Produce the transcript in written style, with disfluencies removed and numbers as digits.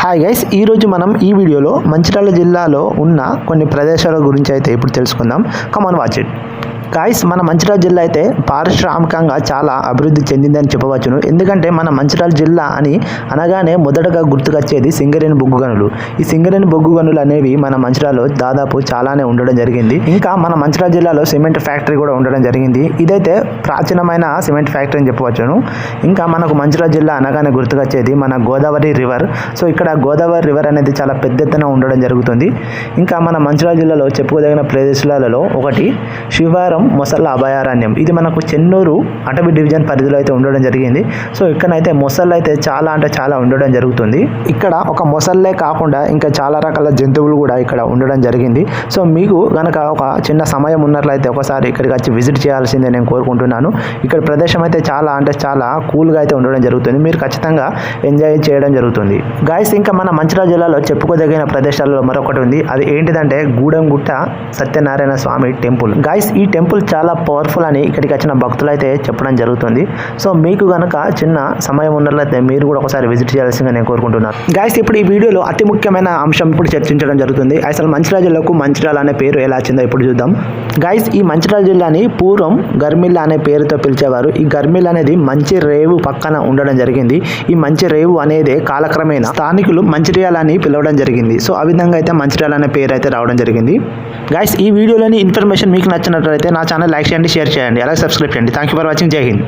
Hi guys, ఈరోజు మనం ఈ వీడియోలో మంచిర్యాల జిల్లాలో ఉన్న కొన్ని ప్రదేశాల గురించి అయితే ఇప్పుడు తెలుసుకుందాం. కమాన్ వాచ్ ఇట్. గాయస్, మన మంచిర్యాల జిల్లా అయితే పారిశ్రామికంగా చాలా అభివృద్ధి చెందిందని చెప్పవచ్చును. ఎందుకంటే మన మంచిర్యాల జిల్లా అని అనగానే మొదటగా గుర్తుకొచ్చేది సింగరేణి బొగ్గు గనులు. ఈ సింగరేణి బొగ్గు గనులు అనేవి మన మంచిర్యాలలో దాదాపు చాలానే ఉండడం జరిగింది. ఇంకా మన మంచిర్యాల జిల్లాలో సిమెంట్ ఫ్యాక్టరీ కూడా ఉండడం జరిగింది. ఇదైతే ప్రాచీనమైన సిమెంట్ ఫ్యాక్టరీ అని చెప్పవచ్చును. ఇంకా మనకు మంచిర్యాల జిల్లా అనగానే గుర్తుకొచ్చేది మన గోదావరి రివర్. సో ఇక్కడ గోదావరి రివర్ అనేది చాలా పెద్ద ఎత్తున ఉండడం జరుగుతుంది. ఇంకా మన మంచిర్యాల జిల్లాలో చెప్పుకోదగిన ప్రదేశాలలో ఒకటి శివారం మొసళ్ళ అభయారణ్యం. ఇది మనకు చెన్నూరు అటవీ డివిజన్ పరిధిలో అయితే ఉండడం జరిగింది. సో ఇక్కడైతే మొసళ్ళు అయితే చాలా ఉండడం జరుగుతుంది. ఇక్కడ ఒక మొసళ్ళే కాకుండా ఇంకా చాలా రకాల జంతువులు కూడా ఇక్కడ ఉండడం జరిగింది. సో మీకు కనుక ఒక చిన్న సమయం ఉన్నట్లయితే ఒకసారి ఇక్కడికి వచ్చి విజిట్ చేయాల్సిందే నేను కోరుకుంటున్నాను. ఇక్కడ ప్రదేశం అయితే చాలా కూల్గా అయితే ఉండడం జరుగుతుంది. మీరు ఖచ్చితంగా ఎంజాయ్ చేయడం జరుగుతుంది. గాయస్, ఇంకా మన మంచిర్యాల జిల్లాలో చెప్పుకోదగిన ప్రదేశాలలో మరొకటి ఉంది. అది ఏంటిదంటే గూడెంగుట్ట సత్యనారాయణ స్వామి టెంపుల్. గాయస్, ఈ టెంపుల్ చాలా పవర్ఫుల్ అని ఇక్కడికి వచ్చిన భక్తులు అయితే చెప్పడం జరుగుతుంది. సో మీకు కనుక చిన్న సమయం ఉన్నట్లయితే మీరు కూడా ఒకసారి విజిట్ చేయాల్సిందిగా నేను కోరుకుంటున్నాను. గాయస్, ఇప్పుడు ఈ వీడియోలో అతి ముఖ్యమైన అంశం ఇప్పుడు చర్చించడం జరుగుతుంది. అసలు మంచిర్యాల జిల్లాకు మంచిర్యాల అనే పేరు ఎలా వచ్చిందో ఇప్పుడు చూద్దాం. గాయస్, ఈ మంచిర్యాల జిల్లాని పూర్వం గర్మిల్ల అనే పేరుతో పిలిచేవారు. ఈ గర్మిల్ అనేది మంచి రేవు పక్కన ఉండడం జరిగింది. ఈ మంచి రేవు అనేది కాలక్రమేణా స్థానికులు మంచిర్యాల అని పిలవడం జరిగింది. సో ఆ విధంగా అయితే మంచిర్యాల అనే పేరు అయితే రావడం జరిగింది. గాయస్, ఈ వీడియోలోని ఇన్ఫర్మేషన్ మీకు నచ్చినట్లయితే నా ఛానల్ లైక్ చేయండి, షేర్ చేయండి, అలాగే సబ్స్క్రైబ్ చేయండి. Thank you for watching. జై హింద్.